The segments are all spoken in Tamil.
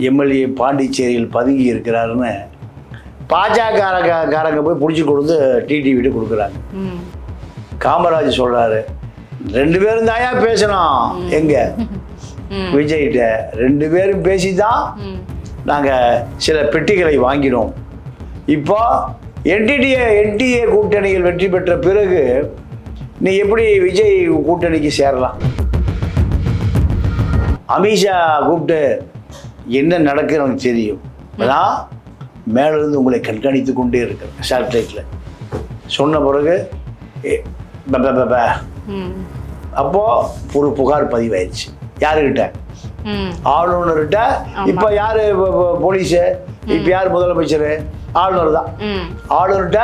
எம்எல்ஏ பாண்டிச்சேரியில் பதுங்கி இருக்கிறாருன்னு பாஜகக்காரங்க போய் பிடிச்சி கொடுத்து டிடிவிட்டு கொடுக்குறாங்க. காமராஜ் சொல்கிறாரு, 2 பேரும் தாயா பேசணும். எங்க விஜய்கிட்ட 2 பேரும் பேசி தான் நாங்கள் சில பெட்டிகளை வாங்கினோம். இப்போ என்டிஏ கூட்டணியில் வெற்றி பெற்ற பிறகு நீ எப்படி விஜய் கூட்டணிக்கு சேரலாம்? அமித்ஷா கூப்பிட்டு என்ன நடக்குன்னு எனக்கு தெரியும், அதான் மேலிருந்து உங்களை கண்காணித்து கொண்டே இருக்கிறேன் சேட்டலைட்டில் சொன்ன பிறகு அப்போ ஒரு புகார் பதிவாயிடுச்சு. யாருக்கிட்ட? ஆளுநர்கிட்ட. இப்போ யாரு போலீஸு? இப்போ யார் முதலமைச்சர்? ஆளுநர் தான். ஆளுநர்கிட்ட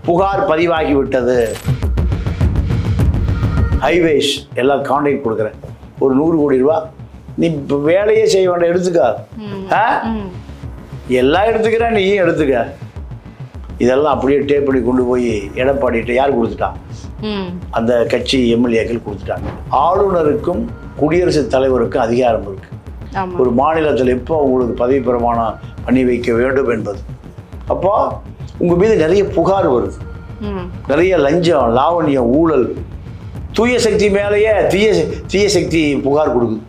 புகார் பதிவாகி விட்டது. ஹைவேஸ் எல்லாம் கான்ட்ராக்ட் கொடுக்குறேன், ஒரு 100 கோடி ரூபா. நீ இப்போ வேலையே செய்ய வேண்டாம், எடுத்துக்க. எல்லாம் எடுத்துக்கிறேன், நீயும் எடுத்துக்க. இதெல்லாம் அப்படியே டேப் பண்ணி கொண்டு போய் எடப்பாடிகிட்ட யார் கொடுத்துட்டான்? அந்த கட்சி எம்எல்ஏக்கள் கொடுத்துட்டாங்க. ஆளுநருக்கும் குடியரசுத் தலைவருக்கும் அதிகாரம் இருக்கு ஒரு மாநிலத்தில் எப்போ உங்களுக்கு பதவி பிரமாணம் பண்ணி வைக்க வேண்டும் என்பது. அப்போ உங்கள் மீது நிறைய புகார் வருது, நிறைய லஞ்சம், லாவண்யம், ஊழல். தூய சக்தி மேலேயே தீய சக்தி புகார் கொடுக்குது.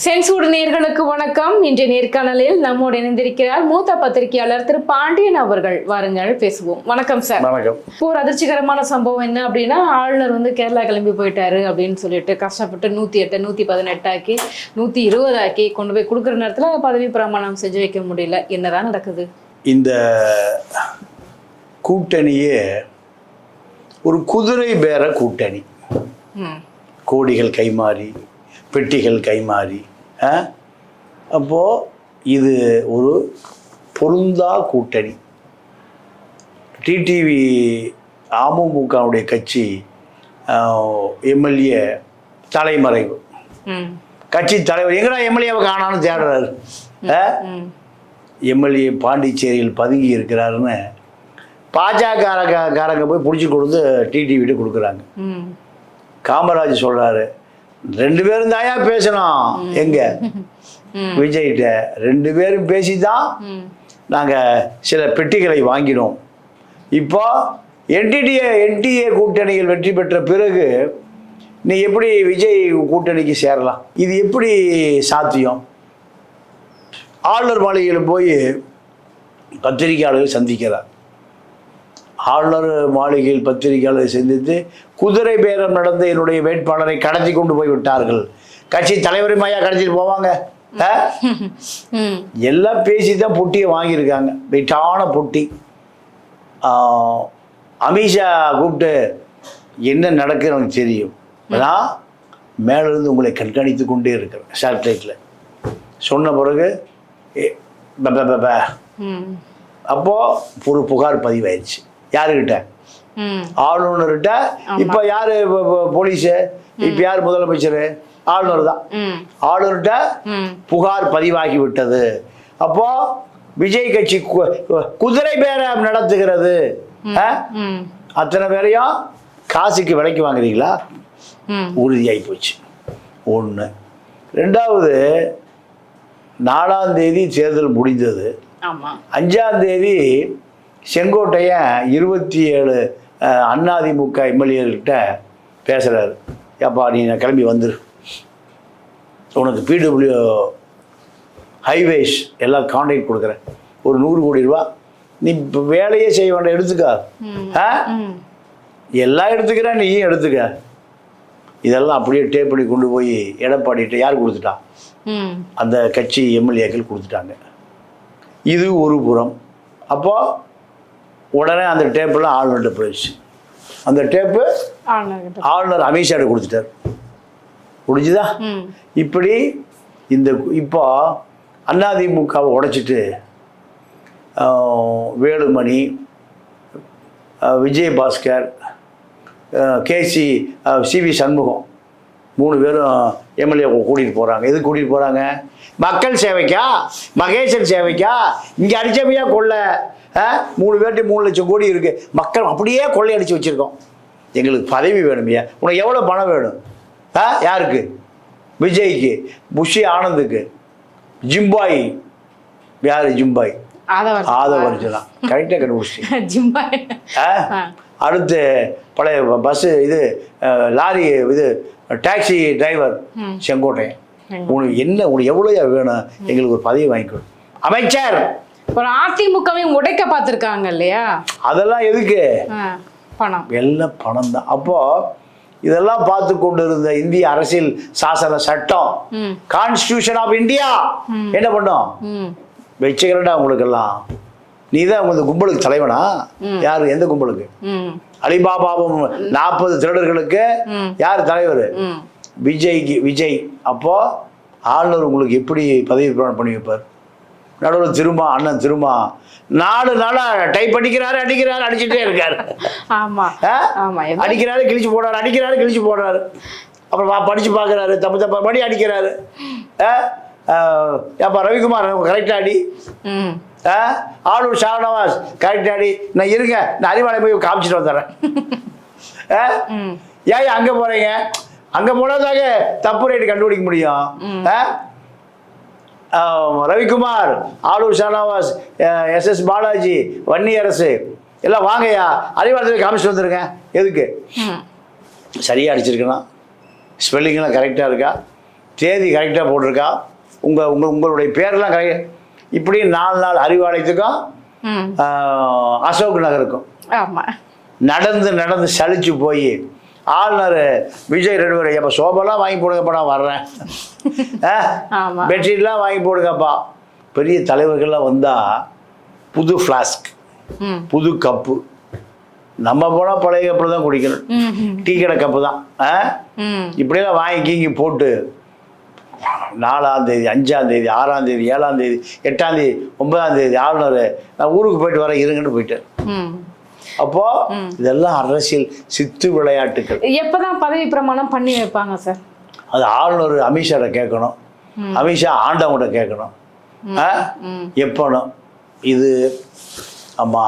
சென்சூடு நேயர்களுக்கு வணக்கம். இன்றைய நேர்காணலில் நம்மோடு இணைந்திருக்கிறார் மூத்த பத்திரிகையாளர் திரு பாண்டியன் அவர்கள். வாருங்கள் பேசுவோம். வணக்கம் சார். வணக்கம். ஒரு அதிர்ச்சிகரமான சம்பவம் என்ன அப்படின்னா, ஆளுநர் கேரளா கிளம்பி போயிட்டாரு அப்படின்னு சொல்லிட்டு கஷ்டப்பட்டு 108 118 ஆக்கி 120 ஆக்கி கொண்டு போய் கொடுக்குற நேரத்தில் பதவி பிரமாணம் செஞ்சு வைக்க முடியல. என்னதான் நடக்குது? இந்த கூட்டணியே ஒரு குதிரை பேர கூட்டணி. கோடிகள் கைமாறி, பெட்டிகள் கைமாறி. அப்போது இது ஒரு பொருந்தா கூட்டணி. டிடிவி அமமுகவுடைய கட்சி எம்எல்ஏ தலைமறைவு. கட்சி தலைவர் எங்கடா எம்எல்ஏவை காணான்னு தேடுறாரு. எம்எல்ஏ பாண்டிச்சேரியில் பதுங்கி இருக்கிறாருன்னு பாஜகக்காரங்க போய் பிடிச்சி கொடுத்து டிடிவிட்டு கொடுக்குறாங்க. காமராஜ் சொல்கிறாரு, 2 பேரும் தாயா பேசணும். எங்க விஜய்கிட்ட 2 பேரும் பேசி தான் நாங்கள் சில பெட்டிகளை வாங்கினோம். இப்போ என்டிஏ கூட்டணியில் வெற்றி பெற்ற பிறகு நீ எப்படி விஜய் கூட்டணிக்கு சேரலாம்? இது எப்படி சாத்தியம்? ஆளுநர் மாளிகையில் போய் பத்திரிகையாளர்கள் சந்திக்கிறார். ஆளுநர் மாளிகையில் பத்திரிகையாளரை சந்தித்து, குதிரை பேரம் நடந்த என்னுடைய வேட்பாளரை கடத்தி கொண்டு போய் விட்டார்கள். கட்சி தலைவருமாயா கடத்திட்டு போவாங்க? எல்லாம் பேசி தான் பொட்டியை வாங்கியிருக்காங்க, வெயிட்டான பொட்டி. அமித்ஷா கூப்பிட்டு என்ன நடக்குன்னு எனக்கு தெரியும், அதான் மேலிருந்து உங்களை கண்காணித்து கொண்டே இருக்கிறேன் சேட்டலைட்டில் சொன்ன பிறகு அப்போ ஒரு புகார் பதிவாயிடுச்சு. யாருக்கிட்ட? ஆளுநர்கிட்ட. இப்போ யாரு போலீஸு? இப்போ யார் முதலமைச்சர்? ஆளுநர் தான். ஆளுநர்கிட்ட புகார் பதிவாகி விட்டது. அப்போ விஜய் கட்சி குதிரை பேரம் நடத்துகிறது. அத்தனை பேரையும் காசுக்கு விலைக்கு வாங்குறீங்களா? உறுதியாகி போச்சு. 1. 2வது, 4ஆம் தேதி தேர்தல் முடிந்தது. 5ஆம் தேதி செங்கோட்டையன் 27 அதிமுக எம்எல்ஏக்கிட்ட பேசுகிறாரு. ஏப்பா நீ நான் கிளம்பி வந்துரு, உனக்கு பிடபிள்யூ ஹைவேஸ் எல்லாம் கான்ட்ராக்ட் கொடுக்குறேன், ஒரு 100 கோடி ரூபா. நீ இப்போ வேலையே செய்ய வேண்டாம், எடுத்துக்க. எல்லாம் எடுத்துக்கிறேன், நீயும் எடுத்துக்க. இதெல்லாம் அப்படியே டேப் பண்ணி கொண்டு போய் எடப்பாடிகிட்ட யார் கொடுத்துட்டான்? அந்த கட்சி எம்எல்ஏக்கள் கொடுத்துட்டாங்க. இது ஒரு புறம். அப்போது உடனே அந்த டேப்பெல்லாம் ஆளுநர்கிட்ட போயிடுச்சு. அந்த டேப்பு ஆளுநர் அமித்ஷாட்ட கொடுத்துட்டார். முடிஞ்சுதா? இப்படி இந்த இப்போ அதிமுகவை உடைச்சிட்டு வேலுமணி, விஜயபாஸ்கர், சிவி சண்முகம் 3 பேரும் எம்எல்ஏ கூட்டிகிட்டு போகிறாங்க. எதுக்கு கூட்டிகிட்டு போகிறாங்க? மக்கள் சேவைக்கா, மகேசன் சேவைக்கா? இங்கே அடிச்சமையா கொள்ள 3 பேர்ட்டு 3 லட்சம் கோடி இருக்குது, மக்கள் அப்படியே கொள்ளையடிச்சு வச்சுருக்கோம். எங்களுக்கு பதவி வேணுமையா, உனக்கு எவ்வளோ பணம் வேணும்? யாருக்கு? விஜய்க்கு, புஷி ஆனந்துக்கு, ஜிம்பாய், யார் ஜிம்பாய்? ஆதவர்ஜுனா. கரெக்டாக கண்டுபிடிச்சி. அடுத்து பழைய பஸ்ஸு இது லாரி இது டாக்ஸி டிரைவர் செங்கோட்டையன். உனக்கு எவ்வளோ வேணும்? எங்களுக்கு ஒரு பதவி வாங்கிக்கணும். அமைச்சர். ஒரு அதிமுகவையும் உடைக்க பார்த்துருக்காங்க இல்லையா? அதெல்லாம் எதுக்கு? பணம். எல்லாம் பணம் தான். அப்போ இதெல்லாம் பார்த்து கொண்டு இருந்த இந்திய அரசியல் சாசன சட்டம், கான்ஸ்டிடியூஷன் ஆஃப் இந்தியா என்ன பண்ணும்? வச்சுக்கிறேன்டா உங்களுக்கு எல்லாம். நீ தான் உங்க கும்பலுக்கு தலைவனா? யாரு? எந்த கும்பலுக்கு? அலிபாபாவும் 40 திருடர்களுக்கு யார் தலைவர்? விஜய். அப்போ ஆளுநர் உங்களுக்கு எப்படி பதவி பிரமாணம் பண்ணி வைப்பார்? நடுவில் திரும்ப அண்ணன் திரும்ப 4 நாளா டைப் அடிச்சுட்டே இருக்காரு. அடிக்கிறாரு, கிழிச்சு போடுறாரு. அப்புறம் படிச்சு பார்க்குறாரு, தப்பு படி அடிக்கிறாரு. ஏப்பா ரவிக்குமார் கரெக்டாக அடி, ஆளூர் ஷானவாஸ் கரெக்டாக அடி. நான் இருங்க, நான் அறிவாலயம் போய் காமிச்சிட்டு வந்துடுறேன். ஏன் அங்கே போகிறீங்க? அங்கே போனதாக தப்பு ரேட்டு கண்டுபிடிக்க முடியும். ரவிக்குமார், ஆளூர் ஷானவாஸ், SS பாலாஜி, வன்னியரசு எல்லாம் வாங்கய்யா, அறிவாலயத்தில் காமிச்சிட்டு வந்துருங்க. எதுக்கு? சரியாக அடிச்சிருக்கலாம், ஸ்பெல்லிங்லாம் கரெக்டாக இருக்கா, தேதி கரெக்டாக போட்டிருக்கா, உங்களுடைய பேரெல்லாம் கரெக்ட். இப்படி 4 நாள் அறிவாலயத்துக்கும் அசோக் நகருக்கும் நடந்து சலிச்சு போய் ஆளுநர் விஜய் 2 பேர், எப்போ சோபெல்லாம் வாங்கி போடுங்கப்பா, நான் வர்றேன், பெட்ஷீட்லாம் வாங்கி போடுங்கப்பா. பெரிய தலைவர்கள்லாம் வந்தால் புது ஃப்ளாஸ்க், புது கப்பு. நம்ம போனால் பழைய கப்பு தான் குடிக்கணும், டீ கடை கப்பு தான். இப்படியெல்லாம் வாங்கி போட்டு 4ஆம் தேதி, 5ஆம் தேதி, 6ஆம் தேதி, 7ஆம் தேதி, 8ஆம் தேதி, 9ஆம் தேதி ஆளுநர் நான் ஊருக்கு போயிட்டு வரேன் இருங்கன்னு போயிட்டார். அப்போ இதெல்லாம் அரசியல் சித்து விளையாட்டுகள். எப்பதான் பதவி பிரமாணம் பண்ணி வைப்பாங்க சார்? அது ஆளுநர் அமித்ஷாட கேட்கணும், அமித்ஷா ஆண்டவங்கிட்ட கேட்கணும். எப்பணும் இது? ஆமா,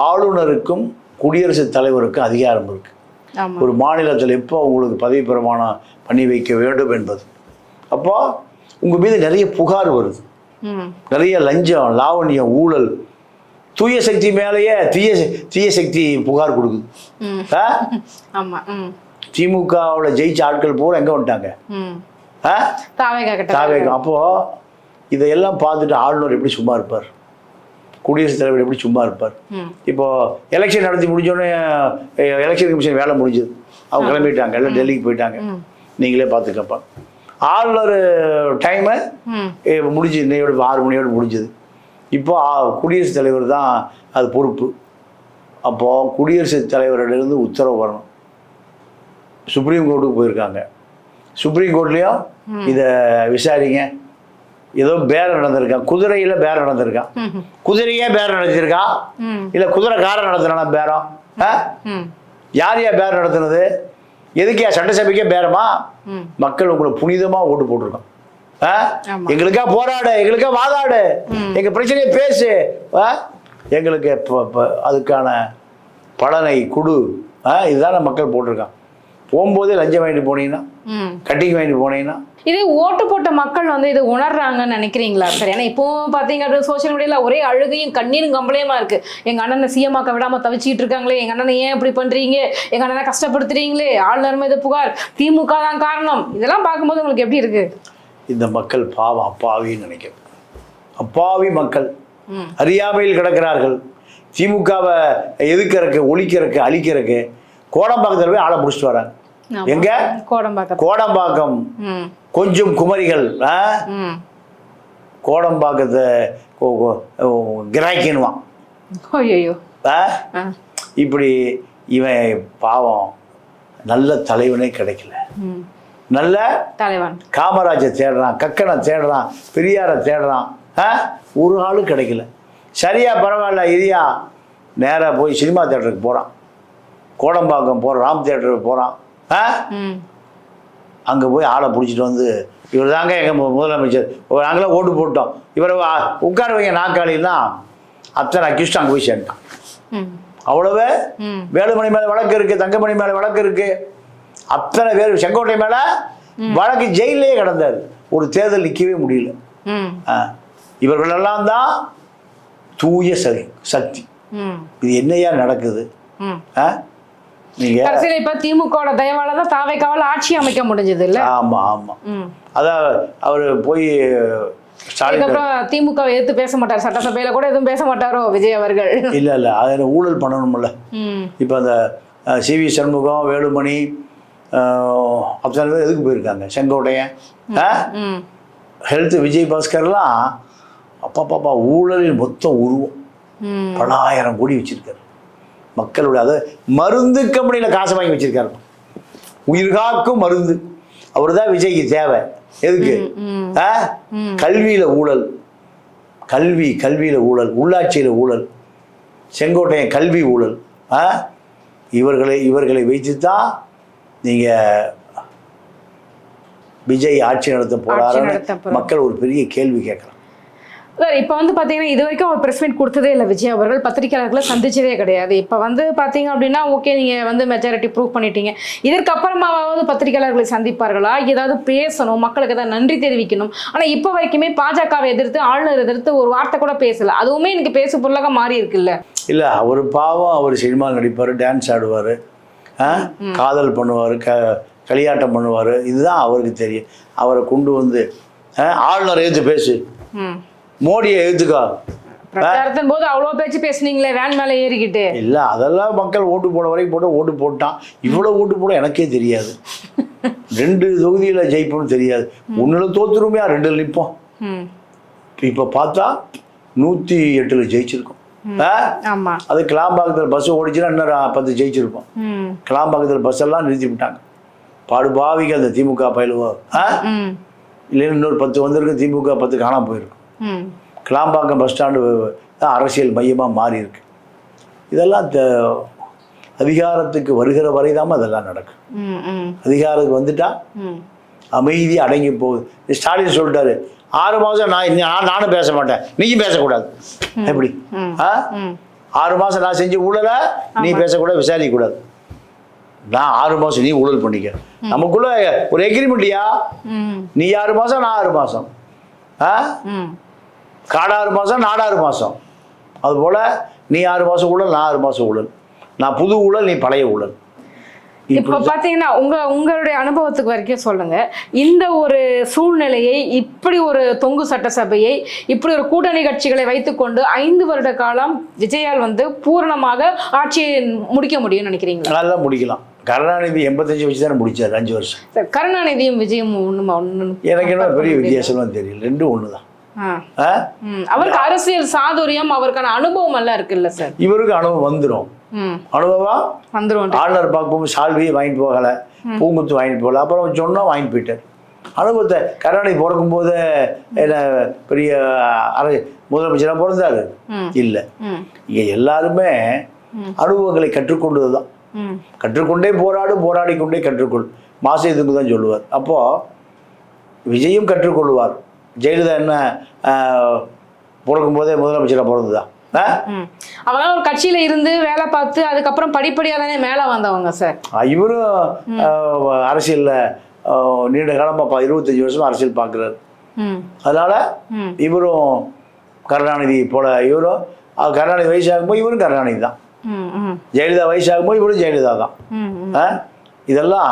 ஆளுநருக்கும் குடியரசுத் தலைவருக்கும் அதிகாரம் இருக்கு. ஒரு மாநிலத்தில் எப்போ உங்களுக்கு பதவி பிரமாணம் பண்ணி வைக்க வேண்டும் என்பது. அப்போ உங்க மீது நிறைய புகார் வருது, நிறைய லஞ்சம், லாவண்யம், ஊழல். தூய சக்தி மேலேயே தீய சக்தி புகார் கொடுக்குது. திமுகவில் ஜெயிச்ச ஆட்கள் பூரா எங்க வந்துட்டாங்க? அப்போ இதையெல்லாம் பார்த்துட்டு ஆளுநர் எப்படி சும்மா இருப்பார்? குடியரசுத் தலைவர் எப்படி சும்மா இருப்பார்? இப்போ எலெக்ஷன் நடத்தி முடிஞ்சோடனே எலெக்ஷன் கமிஷன் வேலை முடிஞ்சது, அவங்க கிளம்பிட்டாங்க, எல்லாம் டெல்லிக்கு போயிட்டாங்க. நீங்களே பார்த்துக்கப்பா. ஆளுநர் டைமு முடிஞ்சு, இன்னையோட 6 மணியோடு முடிஞ்சது. இப்போ குடியரசுத் தலைவர் தான் அது பொறுப்பு. அப்போது குடியரசுத் தலைவரிலிருந்து உத்தரவு வரணும். சுப்ரீம் கோர்ட்டுக்கு போயிருக்காங்க. சுப்ரீம் கோர்ட்லேயும் இதை விசாரிங்க. ஏதோ பேரம் நடந்திருக்கான், குதிரையில் பேரம் நடந்திருக்கான். குதிரையே பேரம் நடத்திருக்கான், இல்லை குதிரைக்காரன் நடத்தினா பேரம்? யார் பேரம் நடத்துனது? எதுக்கே சட்டசபைக்கே பேரமா? மக்கள் உங்களை புனிதமாக ஓட்டு போட்டிருக்கோம். எங்களுக்கா போராடு, எங்களுக்கா வாதாடு, எங்க பிரச்சனையை பேசு, எங்களுக்கு அதுக்கான பலனை கொடு, இதுதான் மக்கள் போட்டிருக்கான். போகும்போதே லஞ்சம் வாங்கிட்டு போனீங்கன்னா, கட்டிங் வாங்கிட்டு போனீங்கன்னா. இது ஓட்டு போட்ட மக்கள் வந்து இதை உணர்றாங்கன்னு நினைக்கிறீங்களா சார்? ஏன்னா இப்போ பார்த்தீங்க அப்படின்னா சோசியல் மீடியாவில் ஒரே அழுகையும் கண்ணீரும் கம்பளையுமா இருக்கு. எங்கள் அண்ணனை சிஎம்மாக்க விடாமல் தவிச்சிட்டு இருக்காங்களே, எங்கள் அண்ணனை ஏன் இப்படி பண்ணுறீங்க, எங்கள் அண்ணனை கஷ்டப்படுத்துறீங்களே, ஆளுநர் மீது புகார், திமுக தான் காரணம். இதெல்லாம் பார்க்கும்போது உங்களுக்கு எப்படி இருக்கு? இந்த மக்கள் பாவம், அப்பாவின்னு நினைக்கிறேன். அப்பாவி மக்கள் அறியாமையில் கிடக்கிறார்கள். திமுகவை எதுக்கிறக்கு, ஒழிக்கிறக்கு, அழிக்கிறக்கு கோடம்பாக்கத்தில் போய் ஆளை பிடிச்சிட்டு வராங்க. எங்க? கோடம்பாக்கம். கொஞ்சம் குமரிகள் கோடம்பாக்கத்தை கிராக்கின்வான். இப்படி இவன் பாவம் நல்ல தலைவனே கிடைக்கல. நல்ல தலைவன் காமராஜை தேடுறான், கக்கனை தேடுறான், பெரியாரை தேடுறான், ஒரு ஆளும் கிடைக்கல. சரியா, பரவாயில்ல, இதையா நேராக போய் சினிமா தேட்டருக்கு போகிறான், கோடம்பாக்கம் போகிறான், ராம் தேட்டருக்கு போகிறான். அங்கே போய் ஆளை பிடிச்சிட்டு வந்து, இவர் தாங்க எங்கள் முதலமைச்சர், நாங்களாம் ஓட்டு போட்டோம், இவரை உட்கார வைங்க நாற்காலின்னா அத்தனை அக்யூஸ்ட் அங்கே போய் சேர்ந்துட்டான். ம். அவ்வளவு வேலுமணி மேலே வழக்கு இருக்குது, தங்கமணி மேலே வழக்கு இருக்குது, அத்தனை பேர் செங்கோட்டை மேலே வழக்கு, ஜெயிலே கிடந்தார். ஒரு தேர்தல் நிற்கவே முடியல. ம். இவர்களெல்லாம் தான் தூய சக்தி. இது என்னையா நடக்குது? ம். நீங்க கடைசியில இப்ப திமுக தயவால தான் தாவைக்காவால ஆட்சி அமைக்க முடிஞ்சது இல்ல? ஆமா ஆமா. அதான் அவர் போய் அதுக்கப்புறம் திமுக எதிர்த்து பேச மாட்டார், சட்டசபையில கூட எதுவும் பேச மாட்டாரோ விஜய் அவர்கள்? இல்ல இல்ல, அதை ஊழல் பண்ணணும்ல. இப்ப அந்த சிவி சண்முகம், வேலுமணி, அத்தனை பேர் எதுக்கு போயிருக்காங்க? செங்கோட்டையன், ஹெல்த் விஜய் பாஸ்கர்லாம் அப்பா ஊழலில் மொத்தம் உருவம். பல ஆயிரம் கோடி வச்சிருக்காரு. மக்களுடைய அதை மருந்து கம்பெனியில் காசு வாங்கி வச்சிருக்காரு. உயிர்காக்கும் மருந்து. அவர் தான் விஜய்க்கு தேவை. எதுக்கு? கல்வியில ஊழல், கல்வியில ஊழல், உள்ளாட்சியில ஊழல், செங்கோட்டையன் கல்வி ஊழல். இவர்களை வைத்து தான் நீங்க விஜய் ஆட்சி நடத்த போறாருன்னு மக்கள் ஒரு பெரிய கேள்வி கேட்கறாங்க. சார் இப்போ வந்து பார்த்தீங்கன்னா இது வரைக்கும் அவர் ப்ரெஸ் மீட் கொடுத்ததே இல்லை விஜய் அவர்கள், பத்திரிகையாளர்களை சந்திச்சதே கிடையாது. இப்போ வந்து பார்த்தீங்க அப்படின்னா ஓகே, நீங்கள் வந்து மெஜாரிட்டி ப்ரூவ் பண்ணிட்டீங்க, இதற்கப்புறமாவது பத்திரிகையாளர்களை சந்திப்பார்களா? ஏதாவது பேசணும், மக்களுக்கு ஏதாவது நன்றி தெரிவிக்கணும். ஆனால் இப்போ வரைக்குமே பாஜகவை எதிர்த்து, ஆளுநர் எதிர்த்து ஒரு வார்த்தை கூட பேசலை. அதுவுமே எனக்கு பேசு பொருளாக மாறி இருக்குல்ல? இல்லை, அவர் பாவம், அவர் சினிமா நடிப்பார், டான்ஸ் ஆடுவார், காதல் பண்ணுவார், களியாட்டம் பண்ணுவார். இதுதான் அவருக்கு தெரியும். அவரை கொண்டு வந்து ஆளுநர் எதிர்த்து பேசு, மோடியை எதிர்த்துக்கா பிரச்சாரத்தின் போது அவ்வளோ பேச்சு பேசுனீங்களே வேன் மேலே ஏறிக்கிட்டு. இல்லை, அதெல்லாம் மக்கள் ஓட்டு போட வரைக்கும் போட்டு ஓட்டு போட்டான். இவ்வளோ ஓட்டு போட எனக்கே தெரியாது. 2 தொகுதியில் ஜெயிப்போம்னு தெரியாது. 1 தோத்துருமையா 2 நிற்போம். இப்போ பார்த்தா 108 ஜெயிச்சிருக்கோம். அது கிளாம்பாக்கத்தில் பஸ் ஓடிச்சுன்னா இன்னொரு 10 ஜெயிச்சிருப்போம். கிளாம்பாக்கத்தில் பஸ் எல்லாம் நிறுத்தி விட்டாங்க. பாவிக்க அந்த திமுக பயிலுவோ இல்லைன்னு இன்னொரு 10 வந்திருக்கு, திமுக 10 காணாம போயிருக்கும். கிளாம்பாக்கம் பஸ் ஸ்டாண்டு அரசியல் மையமாக மாறி இருக்கு. இதெல்லாம் அதிகாரத்துக்கு வருகிற வரை தான் அதெல்லாம் நடக்கும். அதிகாரத்துக்கு வந்துட்டா அமைதி அடங்கி போகுது. ஸ்டாலின் சொல்லிட்டாரு, 6 மாதம் நானும் பேச மாட்டேன், நீயும் பேசக்கூடாது. எப்படி 6 மாதம் நான் செஞ்ச ஊழலை நீ பேசக்கூடாது, விசாரிக்க கூடாது. நான் 6 மாதம் நீ ஊழல் பண்ணிக்க. நமக்குள்ள ஒரு எக்ரிமெண்ட்யா, நீ 6 மாதம் நான் 6 மாதம், காடு 6 மாதம் நாடு 6 மாதம். அதுபோல் நீ 6 மாதம் ஊழல், நான் 6 மாதம் ஊழல். நான் புது ஊழல், நீ பழைய ஊழல். இப்போ பார்த்தீங்கன்னா உங்களுடைய அனுபவத்துக்கு வரைக்கும் சொல்லுங்க, இந்த ஒரு சூழ்நிலையை, இப்படி ஒரு தொங்கு சட்டசபையை, இப்படி ஒரு கூட்டணி கட்சிகளை வைத்துக்கொண்டு 5 வருட காலம் விஜயால் வந்து பூரணமாக ஆட்சியை முடிக்க முடியும்னு நினைக்கிறீங்களா? நல்லா முடிக்கலாம். கருணாநிதி 85 வச்சு தானே முடிச்சார் 5 வருஷம். சார், கருணாநிதியும் விஜயும் ஒன்று எனக்கு என்ன பெரிய வித்தியாசம்லாம் தெரியல, 2 ஒன்று தான். அவருக்கு அரசியல் சாதுரியம், அவருக்கான அனுபவம் எல்லாம் இருக்குல்ல சார்? இவருக்கு அனுபவம் வந்துடும். அனுபவம் வந்துடும். ஆளுநர் பார்க்கும்போது சால்வியை வாங்கிட்டு போகலை, பூங்குத்து வாங்கிட்டு போகல, அப்புறம் சொன்னா வாங்கிட்டு போயிட்டார். அனுபவத்தை கருணாநிதி பிறக்கும் போது என்ன பெரிய முதலமைச்சராக பிறந்தாரு இல்லை. இங்கே எல்லாருமே அனுபவங்களை கற்றுக்கொண்டது தான். கற்றுக்கொண்டே போராடிக்கொண்டே கற்றுக்கொள் மாசத்துக்கு தான் சொல்லுவார். அப்போ விஜயும் கற்றுக்கொள்வார். ஜெயலலிதா என்ன பிறக்கும் போதே முதலமைச்சராக பிறந்ததா? அவங்க ஒரு கட்சியில இருந்து வேலை பார்த்து அதுக்கப்புறம் படிப்படியா தானே மேல வந்தவங்க சார். இவரும் அரசியல்ல நீண்ட காலமா 25 வருஷம் அரசியல் பார்க்கிறாரு. அதனால இவரும் கருணாநிதி போல, இவரும் கருணாநிதி வயசாகும்போது இவரும் கருணாநிதி தான், ஜெயலலிதா வயசாகும்போது இவரும் ஜெயலலிதா தான். இதெல்லாம்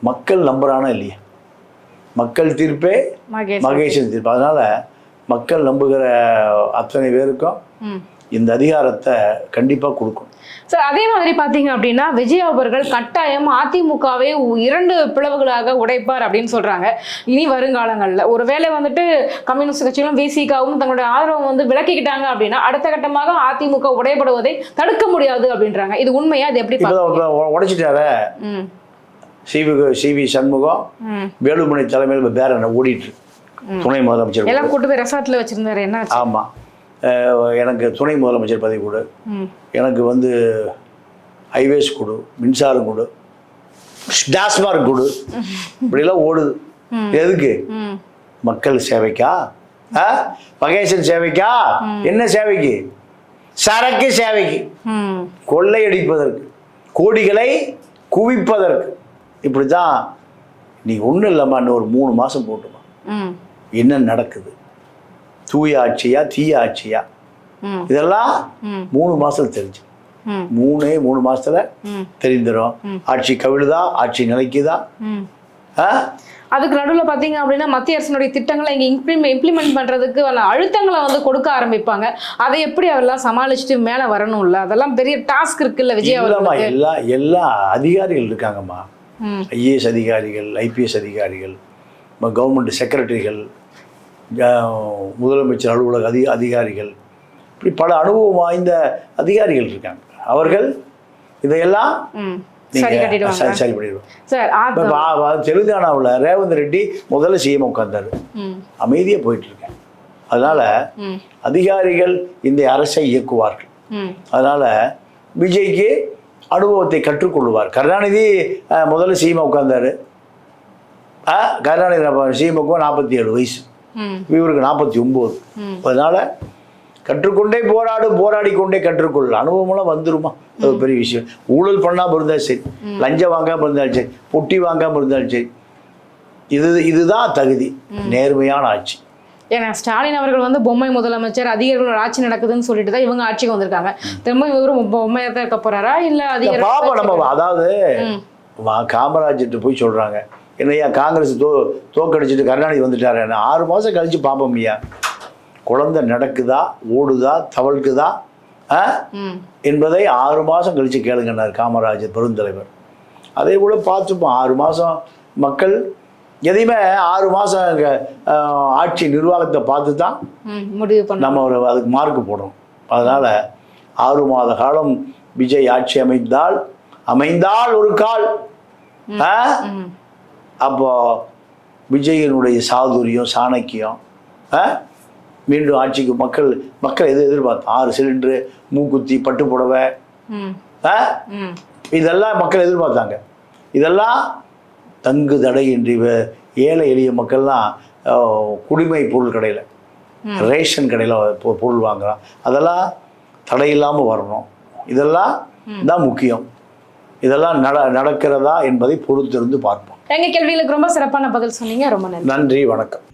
மக்கள் நம்புறானா இல்லையா? மக்கள் தீர்ப்பே மகேசன் தீர்ப்பு. அதனால மக்கள் நம்புகிற அத்தனை பேருக்கும் இந்த அதிகாரத்தை கண்டிப்பா கொடுக்கும் சார். அதே மாதிரி பாத்தீங்க அப்படின்னா விஜய் அவர்கள் கட்டாயம் அதிமுகவை 2 பிளவுகளாக உடைப்பார் அப்படின்னு சொல்றாங்க. இனி வருங்காலங்கள்ல ஒருவேளை வந்துட்டு கம்யூனிஸ்ட் கட்சிகளும் விசிகாவும் தங்களுடைய ஆதரவு வந்து விலக்கிக்கிட்டாங்க அப்படின்னா அடுத்த கட்டமாக அதிமுக உடையப்படுவதை தடுக்க முடியாது அப்படின்றாங்க. இது உண்மையா? இது எப்படி உடைச்சிட்டாரு? சிவி சண்முகம் வேலுமணி தலைமையில் வேற என்ன ஓடிட்டு துணை முதலமைச்சர் எல்லாம் கூட்டு போய் ரெசார்ட்ல வச்சிருந்தாரு. என்ன? ஆமா, எனக்கு துணை முதலமைச்சர் பதவி கொடு, எனக்கு வந்து ஹைவேஸ் கொடு, மின்சாரம் கொடு, டாஸ்மார்க் கொடு, இப்படிலாம் ஓடுது. எதுக்கு? மக்கள் சேவைக்கா? மகேசன் சேவைக்கா? என்ன சேவைக்கு? சரக்கு சேவைக்கு, கொள்ளையடிப்பதற்கு, கோடிகளை குவிப்பதற்கு. இப்படிதான். நீ ஒன்றும் இல்லைம்மா, இன்னும் ஒரு 3 மாதம் போட்டுமா, என்ன நடக்குது, தூய ஆட்சியா தீய ஆட்சியா, இதெல்லாம் 3 மாதத்துல தெரிஞ்சு, 3 மாசத்துல தெரிந்துடும். ஆட்சி கவிழுதா, ஆட்சி நிலைக்குதா. அதுக்கு நடுவில் பார்த்தீங்க அப்படின்னா மத்திய அரசினுடைய திட்டங்களை இங்கே இம்ப்ளிமெண்ட் பண்ணுறதுக்கு அழுத்தங்களை வந்து கொடுக்க ஆரம்பிப்பாங்க. அதை எப்படி அவரெல்லாம் சமாளிச்சுட்டு மேலே வரணும்ல, அதெல்லாம் பெரிய டாஸ்க் இருக்குல்ல விஜய் அவர்களுக்கு. எல்லா அதிகாரிகள் இருக்காங்கம்மா, ஐஏஎஸ் அதிகாரிகள், ஐபிஎஸ் அதிகாரிகள், கவர்மெண்ட் செக்ரட்டரிகள், முதலமைச்சர் அலுவலக அதிகாரிகள், இப்படி பல அனுபவம் வாய்ந்த அதிகாரிகள் இருக்காங்க. அவர்கள் இதையெல்லாம் சரி பண்ணிடுவோம். தெலுங்கானாவில் ரேவந்த் ரெட்டி முதல்ல சிஎம் உட்கார்ந்தாரு, அமைதியா போயிட்டு இருக்கேன். அதனால அதிகாரிகள் இந்த அரசை இயக்குவார்கள். அதனால விஜய்க்கு அனுபவத்தை கற்றுக்கொள்வார். கருணாநிதி முதல்ல சிஎம் உட்கார்ந்தாரு. கருணாநிதி சிஎம்க்கு 47 வயசு, இவருக்கு 49. அதனால கற்றுக்கொண்டே போராடி கொண்டே கற்றுக்கொள்ள அனுபவமெல்லாம் வந்துருமா, அது பெரிய விஷயம். ஊழல் பண்ணாமல் இருந்தாலும் சரி, லஞ்சம் வாங்காமல் இருந்தாலும் சரி, பொட்டி வாங்காமல் இருந்தாலும் சரி, இதுதான் தகுதி, நேர்மையான ஆட்சி. ஏன்னா ஸ்டாலின் அவர்கள் வந்து பொம்மை முதலமைச்சர், அதிகாரிகளோட ஆட்சி நடக்குதுன்னு சொல்லிட்டு தான் இவங்க ஆட்சிக்கு வந்திருக்காங்க. திரும்ப இவரும் பொம்மையா தான் இருக்க போறாரா இல்ல அதிகாரி? பாப்பா நம்ம அதாவது காமராஜர்கிட்ட போய் சொல்றாங்க, என்னையா காங்கிரஸ் தோக்கடிச்சிட்டு கருணாநிதி வந்துட்டாரு, 6 மாசம் கழிச்சு பாப்போம் ஐயா, குழந்தை நடக்குதா, ஓடுதா, தவழ்க்குதா என்பதை 6 மாதம் கழித்து கேளுங்கன்னார் காமராஜர் பெருந்தலைவர். அதே போல் பார்த்துப்போம், 6 மாதம் மக்கள் எதையுமே 6 மாதம் ஆட்சி நிர்வாகத்தை பார்த்து தான் முடிவு பண்ண நம்ம அதுக்கு மார்க்கு போடணும். அதனால் 6 மாத காலம் விஜய் ஆட்சி அமைந்தால் ஒரு கால், அப்போ விஜயனுடைய சாதுரியம், சாணக்கியம், மீண்டும் ஆட்சிக்கு மக்கள் எதிர்பார்த்தோம். 6 சிலிண்டரு, மூக்குத்தி, பட்டு புடவை, இதெல்லாம் மக்கள் எதிர்பார்த்தாங்க. இதெல்லாம் தங்கு தடையின்றி ஏழை எளிய மக்கள்லாம் குடிமை பொருள் கடையில், ரேஷன் கடையில் பொருள் வாங்குறான், அதெல்லாம் தடையில்லாமல் வரணும். இதெல்லாம் தான் முக்கியம். இதெல்லாம் நடக்கிறதா என்பதை பொறுத்திருந்து பார்ப்போம். எங்கள் கேள்விகளுக்கு ரொம்ப சிறப்பான பதில் சொன்னீங்க. ரொம்ப நன்றி. நன்றி, வணக்கம்.